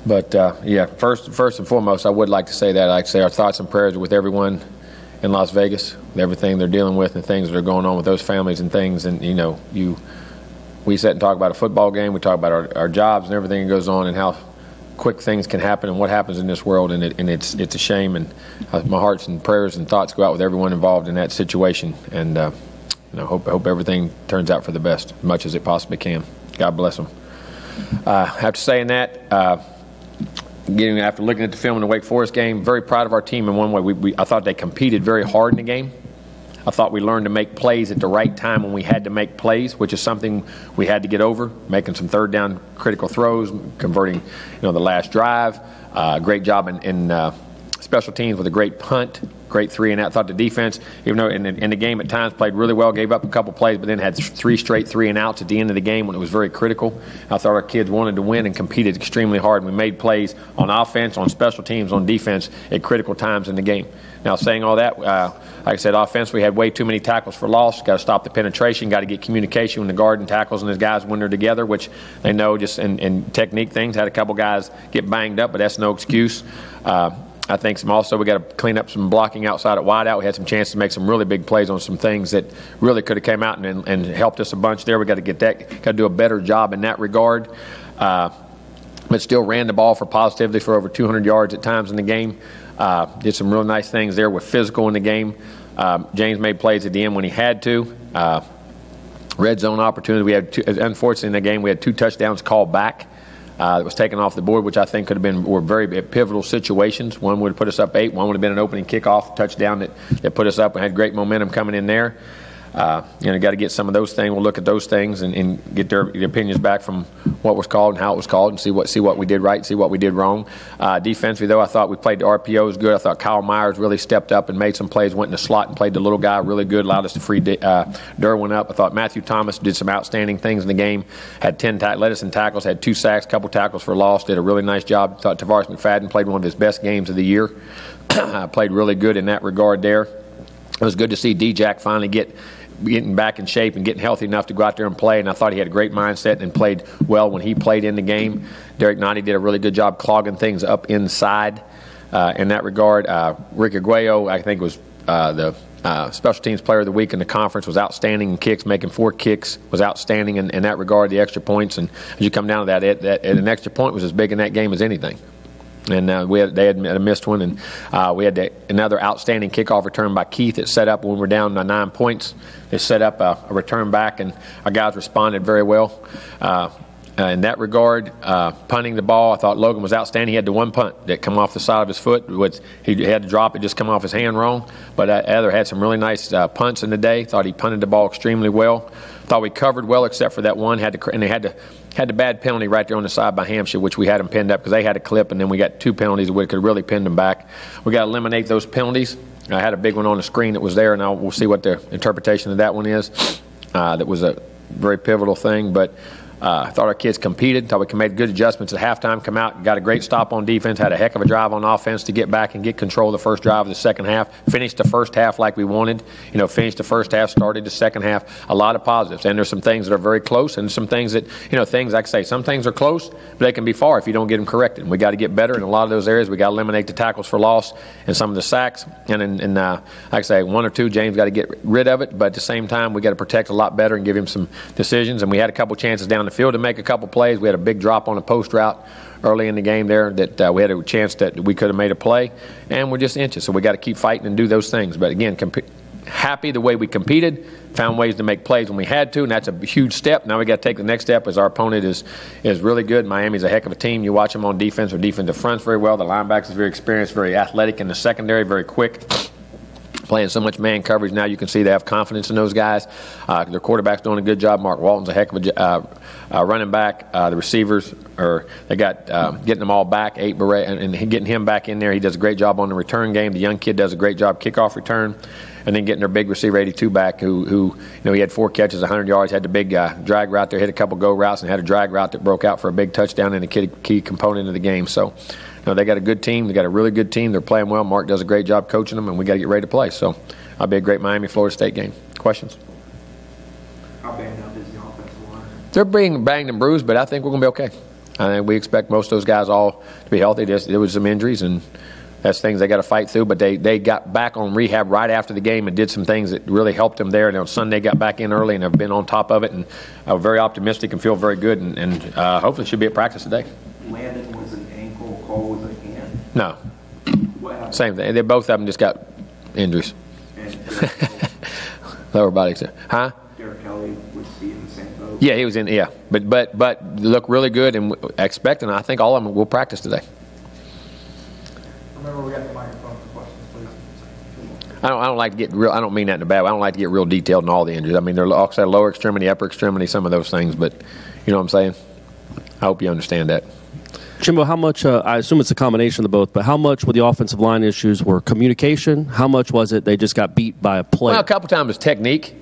But, yeah, first and foremost, I would like to say that. I'd say our thoughts and prayers are with everyone in Las Vegas, everything they're dealing with and things that are going on with those families and things. And, you know, we sit and talk about a football game. We talk about our jobs and everything that goes on and how quick things can happen and what happens in this world. And it's a shame. And my hearts and prayers and thoughts go out with everyone involved in that situation. And, you know, hope everything turns out for the best as much as it possibly can. God bless them. After saying that, after looking at the film in the Wake Forest game, very proud of our team in one way. I thought they competed very hard in the game. I thought we learned to make plays at the right time when we had to make plays, which is something we had to get over, making some third down critical throws, converting, you know, the last drive. Great job in special teams with a great punt, great 3-and-out. I thought the defense, even though in the game at times played really well, gave up a couple plays, but then had 3 straight 3-and-outs at the end of the game when it was very critical. I thought our kids wanted to win and competed extremely hard. And we made plays on offense, on special teams, on defense at critical times in the game. Now, saying all that, like I said, offense, we had way too many tackles for loss. Got to stop the penetration. Got to get communication with the guard and tackles and his guys when they're together, which they know just in technique things. Had a couple guys get banged up, but that's no excuse. I think also we got to clean up some blocking outside at wideout. We had some chances to make some really big plays on some things that really could have came out and helped us a bunch there. We got to get that, got to do a better job in that regard. But still ran the ball for positively for over 200 yards at times in the game. Did some real nice things there with physical in the game. James made plays at the end when he had to. Red zone opportunity. We had unfortunately in the game we had 2 touchdowns called back. That was taken off the board, which I think were very pivotal situations. One would have put us up 8. One would have been an opening kickoff touchdown that put us up and had great momentum coming in there. You know, got to get some of those things. We'll look at those things and get their opinions back from what was called and how it was called, and see what we did right, and see what we did wrong. Defensively, though, I thought we played the RPOs good. I thought Kyle Myers really stepped up and made some plays, went in the slot and played the little guy really good, allowed us to free Derwin up. I thought Matthew Thomas did some outstanding things in the game. Had 10 led us in tackles, had 2 sacks, couple tackles for loss. Did a really nice job. I thought Tavares McFadden played one of his best games of the year. Played really good in that regard there. It was good to see D-Jack finally getting back in shape and getting healthy enough to go out there and play, and I thought he had a great mindset and played well when he played in the game. Derek Nottie did a really good job clogging things up inside in that regard. Rick Aguayo, I think, was the special teams player of the week in the conference, was outstanding in kicks, making 4 kicks, was outstanding in that regard, the extra points. And as you come down to that an extra point was as big in that game as anything. And they had missed one, and we had another outstanding kickoff return by Keith that set up when we were down 9 points. They set up a return back, and our guys responded very well in that regard. Punting the ball, I thought Logan was outstanding. He had the one punt that come off the side of his foot. He had to drop it, just come off his hand wrong. But Heather had some really nice punts in the day. Thought he punted the ball extremely well. Thought we covered well except for that one. And they had the bad penalty right there on the side by Hampshire, which we had them pinned up because they had a clip, and then we got 2 penalties that we could really pin them back. We got to eliminate those penalties. I had a big one on the screen that was there, and we'll see what the interpretation of that one is. That was a very pivotal thing, but I thought our kids competed. Thought we made good adjustments at halftime. Come out, got a great stop on defense. Had a heck of a drive on offense to get back and get control of the first drive of the second half. Finished the first half like we wanted. You know, finished the first half, started the second half. A lot of positives. And there's some things that are very close, and some things that, you know, things like I say, some things are close, but they can be far if you don't get them corrected. And we got to get better in a lot of those areas. We got to eliminate the tackles for loss and some of the sacks. And like I say, 1 or 2, James got to get rid of it. But at the same time, we got to protect a lot better and give him some decisions. And we had a couple chances down the field to make a couple plays. We had a big drop on a post route early in the game there that we had a chance that we could have made a play, and we're just inches. So we got to keep fighting and do those things. But again, happy the way we competed, found ways to make plays when we had to, and that's a huge step. Now we got to take the next step as our opponent is really good. Miami's a heck of a team. You watch them on defense or defensive fronts very well. The linebackers are very experienced, very athletic in the secondary, very quick. Playing so much man coverage now, you can see they have confidence in those guys. Their quarterback's doing a good job. Mark Walton's a heck of a running back. The receivers they got getting them all back. 8 Beret and getting him back in there. He does a great job on the return game. The young kid does a great job kickoff return, and then getting their big receiver 82 back, who you know, he had 4 catches, 100 yards. Had the big drag route there, hit a couple go routes, and had a drag route that broke out for a big touchdown and a key component of the game. So. No, they got a good team. They got a really good team. They're playing well. Mark does a great job coaching them, and we got to get ready to play. So, it'll be a great Miami-Florida State game. Questions? How banged up is the offensive line? They're being banged and bruised, but I think we're going to be okay. I think we expect most of those guys all to be healthy. There was some injuries, and that's things they got to fight through. But they got back on rehab right after the game and did some things that really helped them there. And on Sunday, got back in early and have been on top of it. And I'm very optimistic and feel very good. And hopefully should be at practice today. Landon was an ankle, Cole was a hand. No. Same thing. Both of them just got injuries. Lower body. Huh? Derek Kelly was in the same boat. Yeah, he was in. Yeah, but look really good and expecting. I think all of them will practice today. Remember, we got the microphone for questions, please. I don't like to get real. I don't mean that in a bad way. I don't like to get real detailed in all the injuries. I mean, they're also lower extremity, upper extremity, some of those things. But you know what I'm saying. I hope you understand that. Jimbo, how much, I assume it's a combination of both, but how much with the offensive line issues were communication? How much was it they just got beat by a player? Well, a couple times it was technique,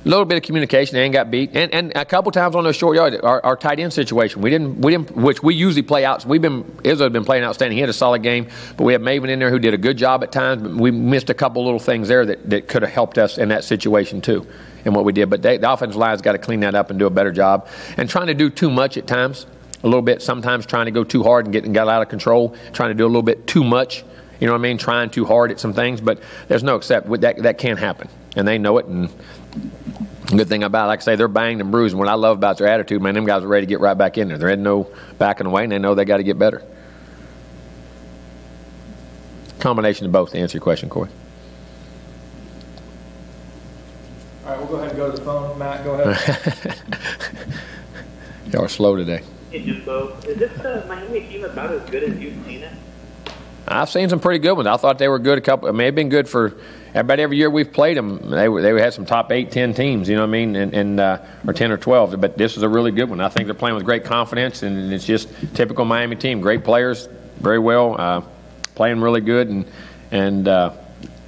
a little bit of communication, and got beat. And a couple times on those short yards, our tight end situation, we didn't, which we usually play out. Izzo had been playing outstanding. He had a solid game, but we have Maven in there who did a good job at times. But we missed a couple little things there that could have helped us in that situation too, and what we did. But the offensive line's got to clean that up and do a better job. And trying to do too much at times. A little bit, sometimes trying to go too hard and got out of control, trying to do a little bit too much, you know what I mean, trying too hard at some things, but there's no except that can't happen, and they know it. And the good thing about it, like I say, they're banged and bruised, and what I love about their attitude, man, them guys are ready to get right back in there. There ain't no backing away, and they know they got to get better. Combination of both to answer your question, Corey. All right, we'll go ahead and go to the phone. Matt, go ahead. Y'all are slow today. Hey, Jimbo, is this Miami team about as good as you've seen it? I've seen some pretty good ones. I thought they were good. May have been good for about every year we've played them. They had some top 8, 10 teams, you know what I mean, or 10 or 12. But this is a really good one. I think they're playing with great confidence, and it's just typical Miami team. Great players, very well, playing really good, and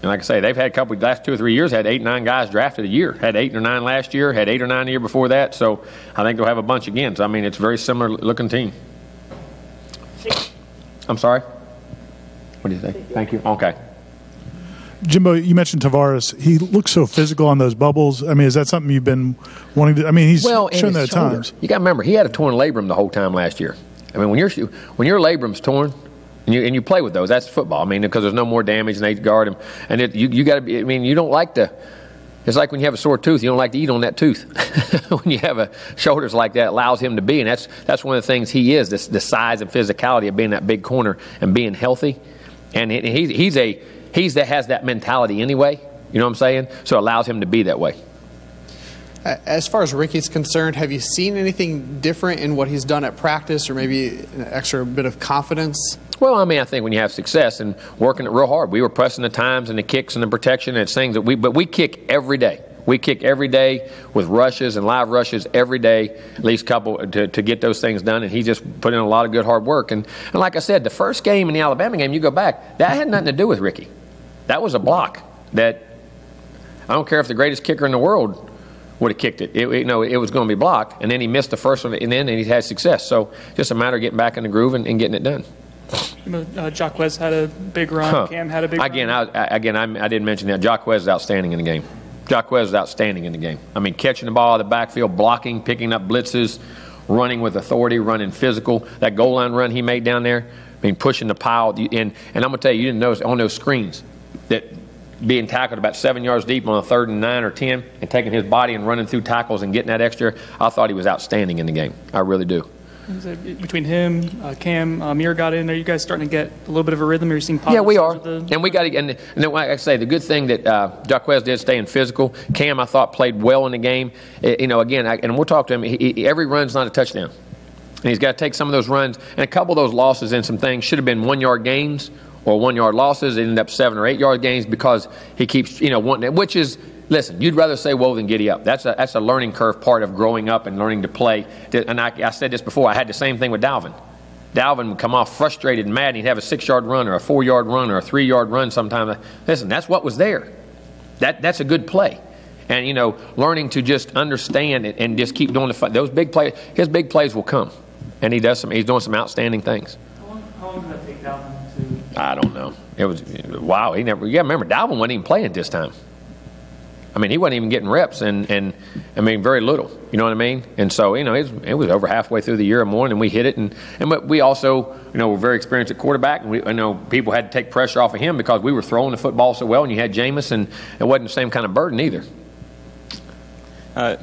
like I say, they've had the last 2 or 3 years, had 8 or 9 guys drafted a year. Had 8 or 9 last year, had 8 or 9 the year before that. So I think they'll have a bunch again. So, I mean, it's a very similar looking team. I'm sorry? What do you think? Thank you. Okay. Jimbo, you mentioned Tavares. He looks so physical on those bubbles. I mean, is that something you've been wanting to – I mean, he's shown that at times. You got to remember, he had a torn labrum the whole time last year. I mean, when your labrum's torn – and you play with those. That's football. I mean, because there's no more damage, and they guard him. And you got to be. I mean, you don't like to. It's like when you have a sore tooth. You don't like to eat on that tooth. When you have shoulders like that, it allows him to be, and that's one of the things he is. The size and physicality of being that big corner and being healthy. And he has that mentality anyway. You know what I'm saying? So it allows him to be that way. As far as Ricky's concerned, have you seen anything different in what he's done at practice, or maybe an extra bit of confidence? Well, I mean, I think when you have success and working it real hard, we were pressing the times and the kicks and the protection, and it's things that we kick every day. We kick every day with rushes and live rushes every day, at least a couple to get those things done. And he just put in a lot of good hard work. And like I said, the first game in the Alabama game, you go back, that had nothing to do with Ricky. That was a block that I don't care if the greatest kicker in the world would have kicked it. It was going to be blocked, and then he missed the first one, and he had success. So just a matter of getting back in the groove and getting it done. Jacquez had a big run. Cam had a big run. I didn't mention that. Jacquez is outstanding in the game. Jacquez is outstanding in the game. I mean, catching the ball out of the backfield, blocking, picking up blitzes, running with authority, running physical. That goal line run he made down there, I mean, pushing the pile. And I'm going to tell you didn't notice on those screens that being tackled about 7 yards deep on a 3rd and 9 or 10 and taking his body and running through tackles and getting that extra, I thought he was outstanding in the game. I really do. Between him, Cam, Amir got in. Are you guys starting to get a little bit of a rhythm? Are you seeing positive? Yeah, we are. And we got to. And like I say, the good thing that Jacquez did staying physical. Cam, I thought, played well in the game. Again, and we'll talk to him. Every run's not a touchdown, and he's got to take some of those runs. And a couple of those losses and some things should have been 1 yard gains or 1 yard losses. It ended up 7 or 8 yard gains because he keeps wanting it, which is. Listen, you'd rather say whoa than giddy up. That's a learning curve part of growing up and learning to play. And I said this before. I had the same thing with Dalvin. Dalvin would come off frustrated and mad, and he'd have a 6 yard run or a 4 yard run or a 3 yard run sometimes. Listen, that's what was there. That's a good play. And, learning to just understand it and just keep doing those big plays. His big plays will come. And he's doing some outstanding things. How long did that take Dalvin to? I don't know. It was, wow. Remember, Dalvin wasn't even playing at this time. I mean, he wasn't even getting reps, and I mean, very little. You know what I mean? And so, it was over halfway through the year or more, and we hit it. But we also, were very experienced at quarterback, and people had to take pressure off of him because we were throwing the football so well, and you had Jameis, and it wasn't the same kind of burden either.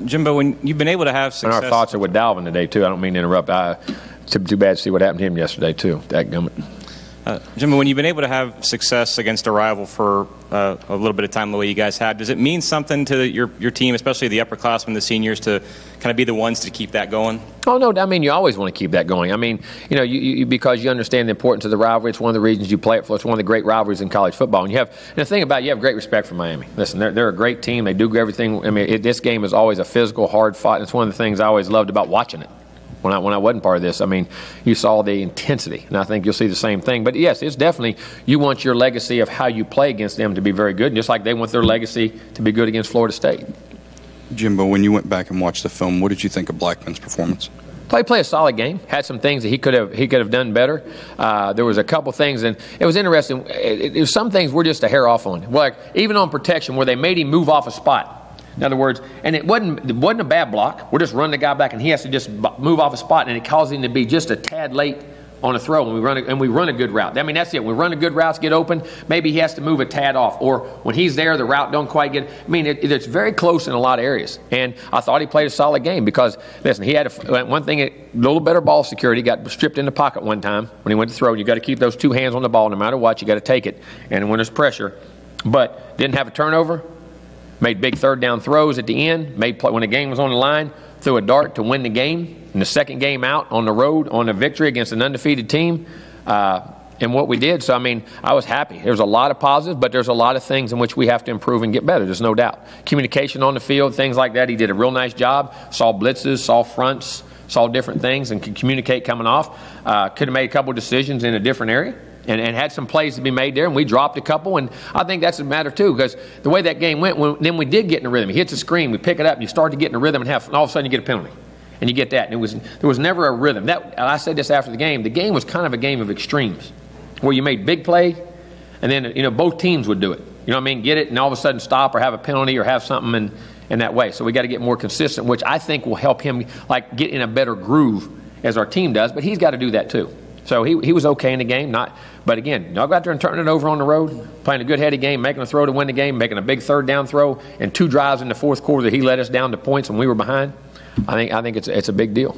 Jimbo, when you've been able to have success, and our thoughts are with Dalvin today too. I don't mean to interrupt. Too bad to see what happened to him yesterday too. Jimbo, when you've been able to have success against a rival for a little bit of time the way you guys had, does it mean something to your team, especially the upperclassmen, the seniors, to kind of be the ones to keep that going? Oh, no. I mean, you always want to keep that going. I mean, you because you understand the importance of the rivalry. It's one of the reasons you play it for. It's one of the great rivalries in college football. And the thing about it, you have great respect for Miami. Listen, they're a great team. They do everything. I mean, this game is always a physical, hard fought. And it's one of the things I always loved about watching it. When I wasn't part of this, I mean, you saw the intensity, and I think you'll see the same thing. But yes, it's definitely, you want your legacy of how you play against them to be very good, just like they want their legacy to be good against Florida State. Jimbo, when you went back and watched the film, what did you think of Blackman's performance? He played a solid game. Had some things that he could have done better. There was a couple things, and it was interesting. Some things were just a hair off on. Like even on protection, where they made him move off a spot. In other words, and it wasn't a bad block. We're just running the guy back, and he has to just move off a spot, and it caused him to be just a tad late on a throw. And we run a good route. I mean, that's it. We run a good routes, get open. Maybe he has to move a tad off, or when he's there, the route don't quite get. I mean, it's very close in a lot of areas. And I thought he played a solid game because, listen, he had one thing, a little better ball security. Got stripped in the pocket one time when he went to throw. You got to keep those two hands on the ball no matter what. You got to take it, and when there's pressure, but didn't have a turnover. Made big third down throws at the end. When the game was on the line, threw a dart to win the game. In the second game out on the road on a victory against an undefeated team. And what we did. So, I mean, I was happy. There's a lot of positives, but there's a lot of things in which we have to improve and get better. There's no doubt. Communication on the field, things like that. He did a real nice job. Saw blitzes, saw fronts, saw different things, and could communicate coming off. Could have made a couple decisions in a different area. And had some plays to be made there, and we dropped a couple. And I think that's a matter, too, because the way that game went, then we did get in a rhythm. He hits a screen, we pick it up, and you start to get in a rhythm, and all of a sudden you get a penalty. And you get that. And there was never a rhythm. I said this after the game was kind of a game of extremes, where you made big play, and then, both teams would do it. You know what I mean? Get it, and all of a sudden stop or have a penalty or have something in that way. So we got to get more consistent, which I think will help him, get in a better groove as our team does. But he's got to do that, too. So he was okay in the game. But again, y'all go out there and turn it over on the road, playing a good heady game, making a throw to win the game, making a big third down throw, and 2 drives in the fourth quarter that he led us down to points when we were behind. I think it's a big deal.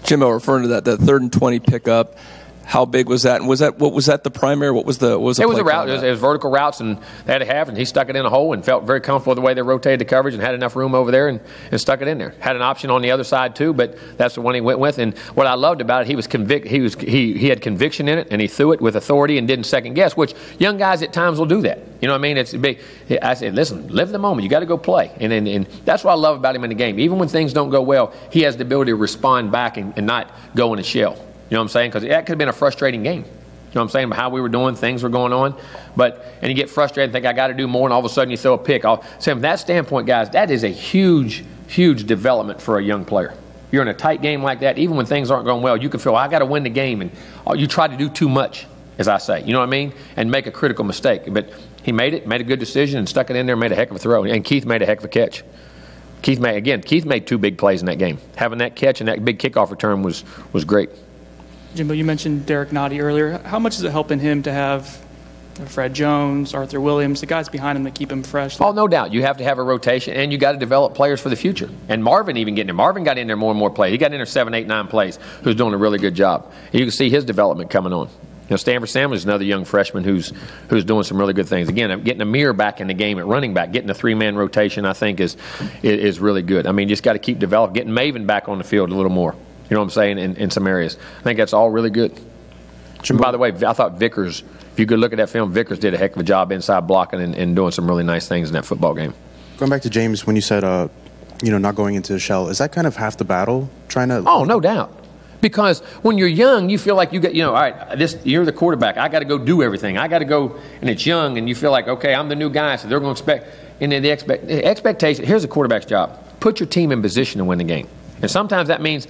Jimbo, referring to that 3rd and 20 pickup, how big was that? And was that the primary? What was the? It was a route. It was vertical routes, and they had a half, and he stuck it in a hole and felt very comfortable with the way they rotated the coverage and had enough room over there and stuck it in there. Had an option on the other side too, but that's the one he went with. And what I loved about it, he was he had conviction in it, and he threw it with authority and didn't second guess. Which young guys at times will do that. You know what I mean? It's big. I said, listen, live the moment. You got to go play, and that's what I love about him in the game. Even when things don't go well, he has the ability to respond back and not go in a shell. You know what I'm saying? Because that could have been a frustrating game. You know what I'm saying? About how we were doing, things were going on. And you get frustrated and think, I got to do more, and all of a sudden you throw a pick. So from that standpoint, guys, that is a huge, huge development for a young player. You're in a tight game like that, even when things aren't going well, you can feel, I got to win the game. And you try to do too much, as I say. You know what I mean? And make a critical mistake. But he made a good decision, and stuck it in there and made a heck of a throw. And Keith made a heck of a catch. Keith made 2 big plays in that game. Having that catch and that big kickoff return was great. Jimbo, you mentioned Derek Nottie earlier. How much is it helping him to have Fred Jones, Arthur Williams, the guys behind him that keep him fresh? Oh, no doubt. You have to have a rotation, and you got to develop players for the future. And Marvin even getting there. Marvin got in there more and more plays. He got in there 7, 8, 9 plays, who's doing a really good job. You can see his development coming on. Stanford Samuel is another young freshman who's doing some really good things. Again, getting Amir back in the game at running back, getting a 3-man rotation, I think is really good. I mean, you just got to keep developing, getting Maven back on the field a little more. You know what I'm saying, in some areas. I think that's all really good. By the way, I thought Vickers, if you could look at that film, Vickers did a heck of a job inside blocking and doing some really nice things in that football game. Going back to James, when you said, not going into the shell, is that kind of half the battle? Oh, no doubt. Because when you're young, you feel like you get, all right, you're the quarterback. I got to go do everything. I got to go, and it's young, and you feel like, okay, I'm the new guy, so they're going to expect. And then the expectation, here's a quarterback's job. Put your team in position to win the game. And sometimes that means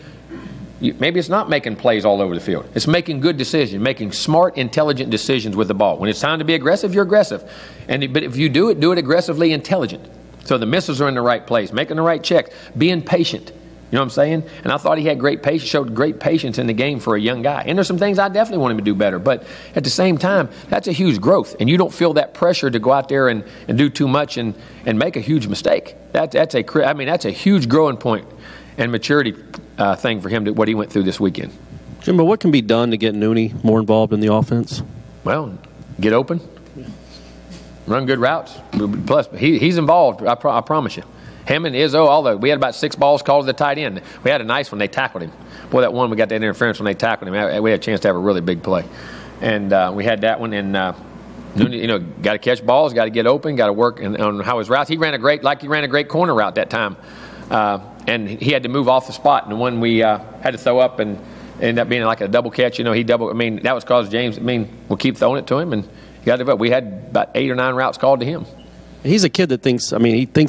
maybe it's not making plays all over the field. It's making good decisions, making smart, intelligent decisions with the ball. When it's time to be aggressive, you're aggressive. But if you do it aggressively intelligent. So the missiles are in the right place, making the right checks, being patient. You know what I'm saying? And I thought he had great patience, showed great patience in the game for a young guy. And there's some things I definitely want him to do better. But at the same time, that's a huge growth. And you don't feel that pressure to go out there and do too much and make a huge mistake. That's a huge growing point and maturity thing for him, what he went through this weekend. Jimbo, what can be done to get Nooney more involved in the offense? Well, get open, run good routes. Plus, he's involved, I promise you. Him and Izzo, we had about 6 balls called to the tight end. We had a nice one. They tackled him. Boy, that one, we got that interference when they tackled him. We had a chance to have a really big play. And we had that one. And, got to catch balls, got to get open, got to work on how his routes. He ran a great corner route that time. And he had to move off the spot. And the one we had to throw up and ended up being like a double catch. That was because James, we'll keep throwing it to him. And you got to develop. We had about 8 or 9 routes called to him. He's a kid that thinks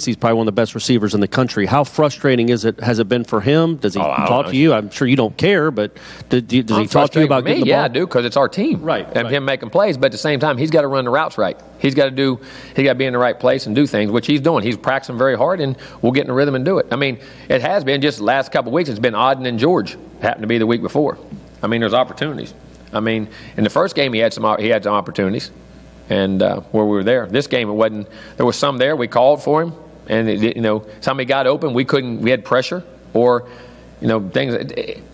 he's probably one of the best receivers in the country. How frustrating has it been for him? Does he talk to you? I'm sure you don't care, but does he talk to you about getting the ball? Yeah, I do, because it's our team. Right. And him making plays, but at the same time, he's got to run the routes right. He's got to be in the right place and do things, which he's doing. He's practicing very hard, and we'll get in the rhythm and do it. It has been just the last couple of weeks. It's been Auden and George. Happened to be the week before. There's opportunities. In the first game, he had some opportunities. And where we were there, this game it wasn't. There was some there. We called for him, and somebody got open. We couldn't. We had pressure, or things.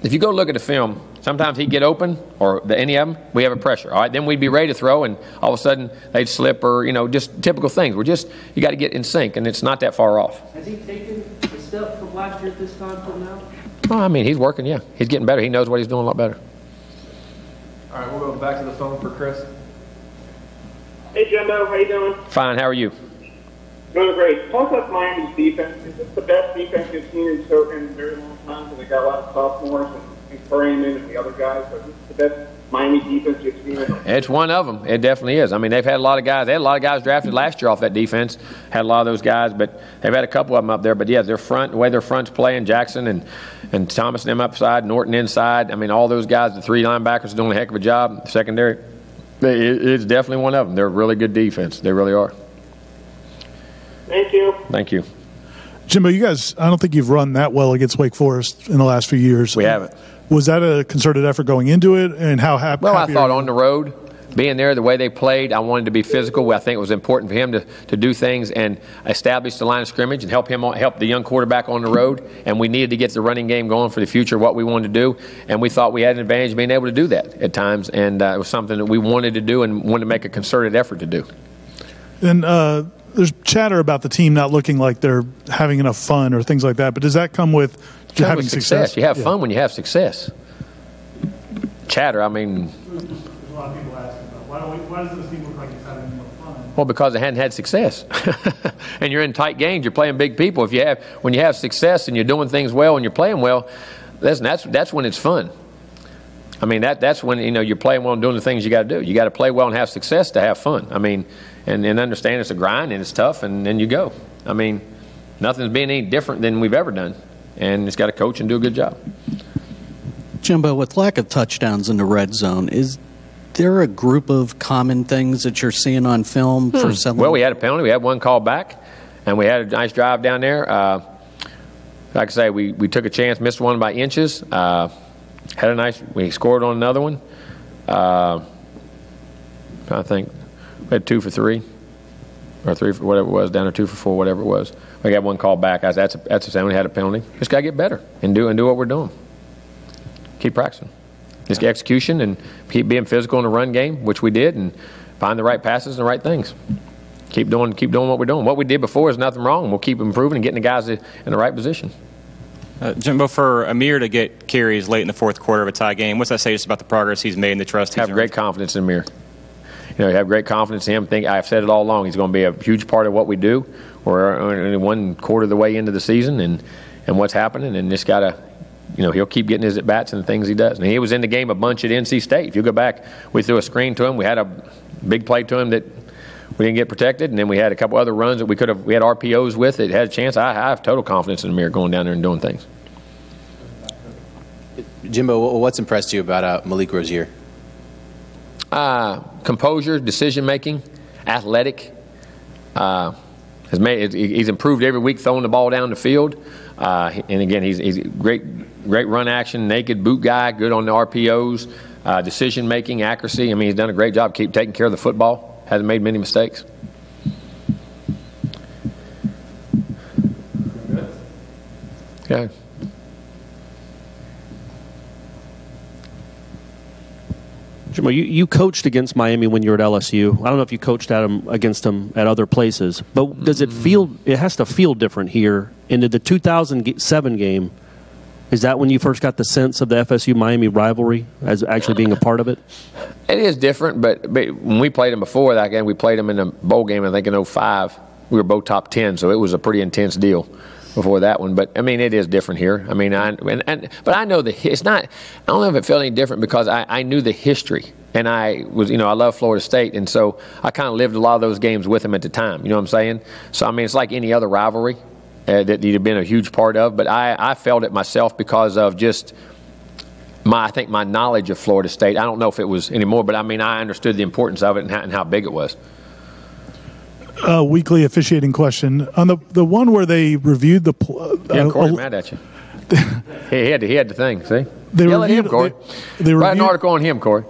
If you go look at the film, sometimes he'd get open, or any of them, we have a pressure. All right, then we'd be ready to throw, and all of a sudden they'd slip, or just typical things. You got to get in sync, and it's not that far off. Has he taken a step from last year at this time till now? Well, he's working. Yeah, he's getting better. He knows what he's doing a lot better. All right, we'll go back to the phone for Chris. Hey, Jimbo, how you doing? Fine, how are you? Doing great. Talk about Miami's defense. Is this the best defense you've seen in a very long time? Because they got a lot of sophomores and Perryman and the other guys. But is this the best Miami defense you've seen? It's one of them. It definitely is. They've had a lot of guys. They had a lot of guys drafted last year off that defense. Had a lot of those guys, but they've had a couple of them up there. But yeah, their front, the way their front's playing, Jackson and Thomas and them upside, Norton inside. All those guys, the 3 linebackers, are doing a heck of a job. Secondary. It's definitely one of them. They're a really good defense. They really are. Thank you. Thank you. Jimbo, you guys, I don't think you've run that well against Wake Forest in the last few years. We haven't. Was that a concerted effort going into it, and how happy? Well, I thought on the road, being there, the way they played, I wanted to be physical. I think it was important for him to do things and establish the line of scrimmage and help the young quarterback on the road. And we needed to get the running game going for the future, what we wanted to do. And we thought we had an advantage being able to do that at times. And it was something that we wanted to do and wanted to make a concerted effort to do. And there's chatter about the team not looking like they're having enough fun or things like that. But does that come with having success? You have fun when you have success. Chatter, There's a lot of people asking about why does this team look like it's having more fun? Well, because it hadn't had success. And you're in tight games, you're playing big people. When you have success and you're doing things well and you're playing well, that's when it's fun. That's when you're playing well and doing the things you got to do. You got to play well and have success to have fun. And understand it's a grind and it's tough, and then you go. Nothing's been any different than we've ever done, and it's got to coach and do a good job. Jimbo, with lack of touchdowns in the red zone, is there a group of common things that you're seeing on film for some? Well, we had a penalty. We had one called back, and we had a nice drive down there. Like I say, we took a chance, missed one by inches. We scored on another one. I think we had 2 for 3, or 3 for whatever it was, down to 2 for 4, whatever it was. We got one called back. That's the same. We had a penalty. Just got to get better and do what we're doing. Keep practicing. Just get execution and keep being physical in the run game, which we did, and find the right passes and the right things. Keep doing what we're doing. What we did before is nothing wrong. We'll keep improving and getting the guys in the right position. Jimbo, for Amir to get carries late in the fourth quarter of a tie game, what's that say just about the progress he's made and the trust he's earned? Have great confidence in Amir. You have great confidence in him. I've said it all along. He's going to be a huge part of what we do. We're only 1/4 of the way into the season and what's happening, and just got to, he'll keep getting his at-bats and the things he does. And he was in the game a bunch at NC State. If you go back, we threw a screen to him. We had a big play to him that we didn't get protected, and then we had a couple other runs that we had RPOs with that had a chance. I have total confidence in Amir going down there and doing things. Jimbo, what's impressed you about Malik Rozier? Composure, decision-making, athletic. He's improved every week throwing the ball down the field. And again, he's great run action, naked boot guy, good on the RPOs, decision making, accuracy. I mean, he's done a great job keep taking care of the football. Hasn't made many mistakes. Okay. Jimbo, you coached against Miami when you were at LSU. I don't know if you coached against them at other places, but does it feel? It has to feel different here. Into the 2007 game, is that when you first got the sense of the FSU Miami rivalry as actually being a part of it? It is different, but when we played them before that game, we played them in a bowl game. I think in 2005, we were both top 10, so it was a pretty intense deal before that one. But I mean, it is different here. I mean, but I know it's not. I don't know if it felt any different because I knew the history, and I was, I love Florida State, and so I kind of lived a lot of those games with them at the time. You know what I'm saying? So I mean, it's like any other rivalry that you've been a huge part of. But I felt it myself because of just I think my knowledge of Florida State. I don't know if it was anymore, but I mean, I understood the importance of it and how big it was. Weekly officiating question on the one where they reviewed the. Corey's mad at you. he had the thing. See, yell at him, Corey. They write an article on him, Corey.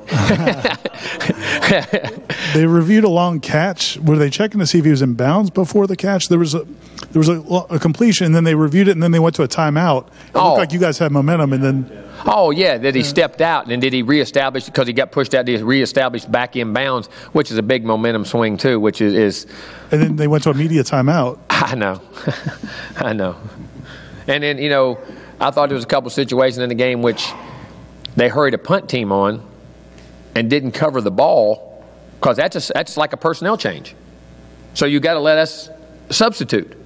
They reviewed a long catch. Were they checking to see if he was in bounds before the catch? There was a completion, and then they reviewed it, and then they went to a timeout. It looked like you guys had momentum, and then. Oh, yeah, that he stepped out, and then did he reestablish, because he got pushed out, did he reestablish back in bounds, which is a big momentum swing, too, which is And then they went to a media timeout. I know. I know. And then, I thought there was a couple situations in the game which they hurried a punt team on and didn't cover the ball, because that's like a personnel change. So you got to let us substitute.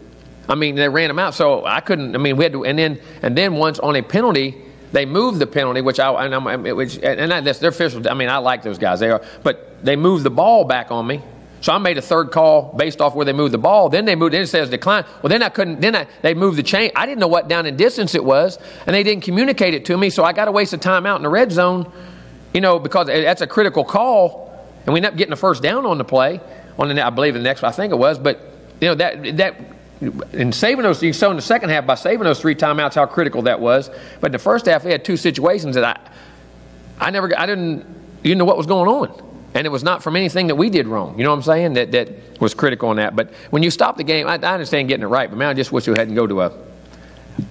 I mean, they ran them out, so I couldn't. I mean, we had to. And then once on a penalty, they moved the penalty, that's their officials. I mean, I like those guys. They are, but they moved the ball back on me. So I made a third call based off where they moved the ball. Then they moved. Then it says decline. Well, then I couldn't. They moved the chain. I didn't know what down and distance it was, and they didn't communicate it to me. So I got to waste a time out in the red zone, because that's a critical call, and we ended up getting a first down on the play. I believe the next one, I think it was, but that. And saving those, you saw in the second half by saving those 3 timeouts how critical that was. But in the first half, we had 2 situations that I didn't know what was going on, and it was not from anything that we did wrong. You know what I'm saying? That was critical on that. But when you stop the game, I understand getting it right, but man, I just wish we hadn't go to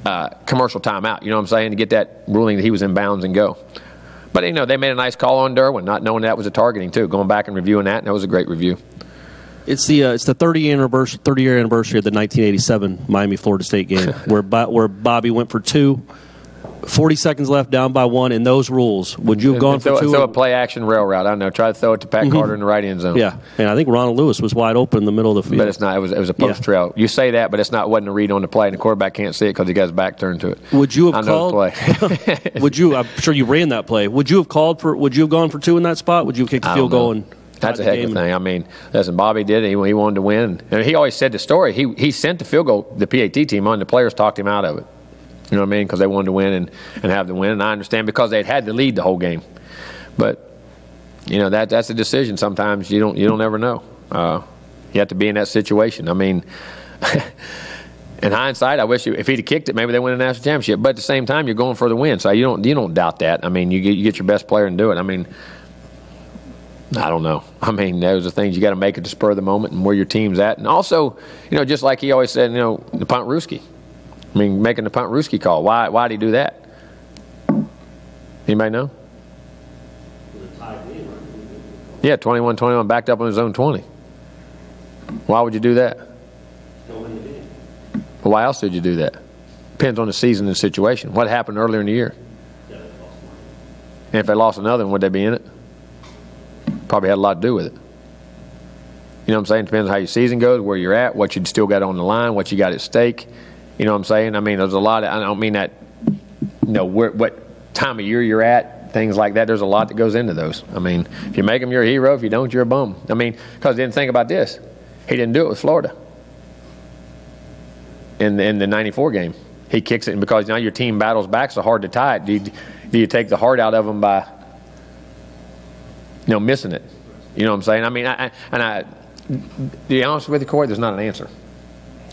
a commercial timeout. You know what I'm saying? To get that ruling that he was in bounds and go. But they made a nice call on Derwin, not knowing that was a targeting too. Going back and reviewing that, and that was a great review. It's the 30-year anniversary of the 1987 Miami-Florida State game where Bobby went for 2, 40 seconds left, down by 1. In those rules, would you have gone for 2? Throw a play-action rail route. I don't know. Try to throw it to Pat Carter in the right end zone. Yeah, and I think Ronald Lewis was wide open in the middle of the field. But it's not. It was a post trail. You say that, but it's not. Wasn't a read on the play, and the quarterback can't see it because he got his back turned to it. Would you have called? The play. Would you? I'm sure you ran that play. Would you have called for? Would you have gone for 2 in that spot? Would you have kicked the field goal? That's a heck of a thing. I mean, listen, Bobby did it. He wanted to win. And he always said the story. He sent the field goal, the PAT team on. The players talked him out of it. You know what I mean? Because they wanted to win and have the win. And I understand because they'd had the lead the whole game. But, that's a decision. Sometimes you don't ever know. You have to be in that situation. I mean, in hindsight, I wish if he'd have kicked it, maybe they win a national championship. But at the same time, you're going for the win. So you don't doubt that. I mean, you get your best player and do it. I mean, I don't know. I mean, those are things you got to make at the spur of the moment and where your team's at. And also, just like he always said, the punt Ruski. I mean, making the punt Ruski call. Why did he do that? Anybody know? Yeah, 21-21 backed up on his own 20. Why would you do that? Well, why else did you do that? Depends on the season and the situation. What happened earlier in the year? And if they lost another one, would they be in it? Probably had a lot to do with it. You know what I'm saying? Depends on how your season goes, where you're at, what you still got on the line, what you got at stake. You know what I'm saying? I mean, there's a lot I don't mean that, what time of year you're at, things like that. There's a lot that goes into those. I mean, if you make them, you're a hero. If you don't, you're a bum. I mean, because then think about this. He didn't do it with Florida in the 94 game. He kicks it, and because now your team battles back, so hard to tie it. Do you take the heart out of them by missing it? You know what I'm saying? I mean, to be honest with you, Corey, there's not an answer.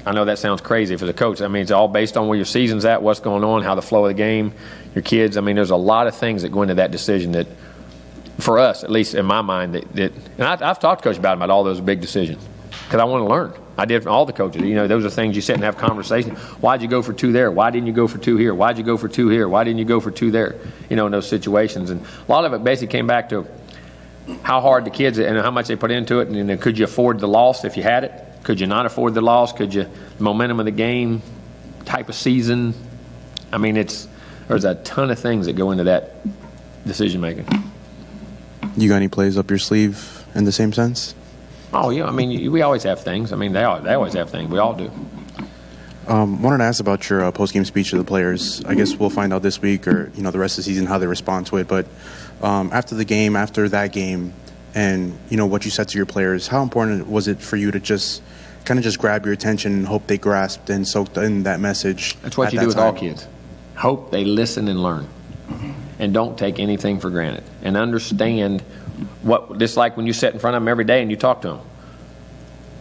I know that sounds crazy for the coach. I mean, it's all based on where your season's at, what's going on, how the flow of the game, your kids. I mean, there's a lot of things that go into that decision that, for us, at least in my mind, and I've talked to Coach about all those big decisions because I want to learn. I did from all the coaches. You know, those are things you sit and have conversations. Why'd you go for 2 there? Why didn't you go for 2 here? Why'd you go for 2 here? Why didn't you go for 2 there? You know, in those situations. And a lot of it basically came back to how hard the kids and how much they put into it, and then could you afford the loss if you had it? Could you not afford the loss? Could you, the momentum of the game, type of season? I mean, there's a ton of things that go into that decision making. You got any plays up your sleeve in the same sense? Oh yeah, I mean, we always have things. I mean, they always have things. We all do. Wanted to ask about your post-game speech to the players. I guess we'll find out this week or the rest of the season how they respond to it. But after the game, after that game, and what you said to your players, how important was it for you to just grab your attention and hope they grasped and soaked in that message? That's what you do with all kids. Hope they listen and learn, and don't take anything for granted, and understand what just like when you sit in front of them every day and you talk to them.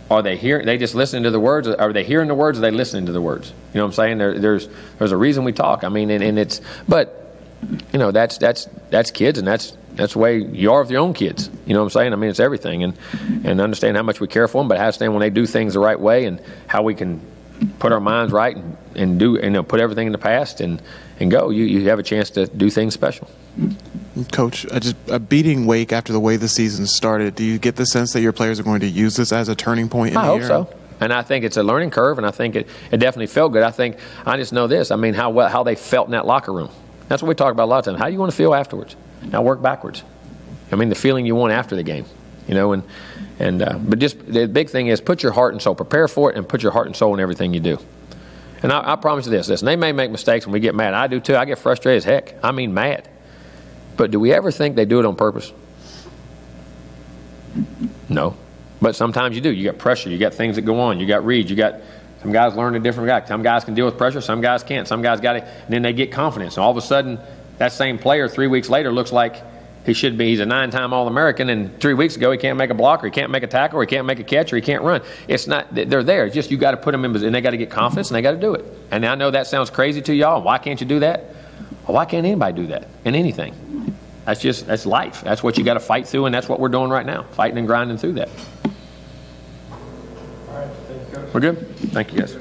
Are they hearing? They just listening to the words? Are they hearing the words? Or are they listening to the words? You know what I'm saying? There's a reason we talk. I mean, and it's that's kids, and that's the way you are with your own kids. You know what I'm saying? I mean, it's everything, and understand how much we care for them, but understand when they do things the right way, and how we can put our minds right and do put everything in the past and go. You have a chance to do things special. Coach, just beating Wake after the way the season started, do you get the sense that your players are going to use this as a turning point in the year? I hope so. And I think it's a learning curve, and I think it definitely felt good. I just know this. I mean, how they felt in that locker room. That's what we talk about a lot of times. How do you want to feel afterwards? Now work backwards. I mean, the feeling you want after the game, but just the big thing is put your heart and soul, prepare for it, and put your heart and soul in everything you do. And I promise you this, listen, they may make mistakes when we get mad. I do too. I get frustrated as heck. I mean, mad. But do we ever think they do it on purpose? No. But sometimes you do. You got pressure. You got things that go on. You got reads. You got some guys learn a different guy. Some guys can deal with pressure. Some guys can't. Some guys got it. And then they get confidence. And all of a sudden, that same player 3 weeks later looks like he should be. He's a 9-time All-American, and 3 weeks ago he can't make a block, or he can't make a tackle, or he can't make a catch, or he can't run. It's not. They're there. It's just you got to put them in, and they got to get confidence, and they got to do it. And I know that sounds crazy to y'all. Why can't you do that? Well, why can't anybody do that in anything? That's life. That's what you got to fight through, and that's what we're doing right now, fighting and grinding through that. All right, thank you, Coach. We're good? Thank you, guys.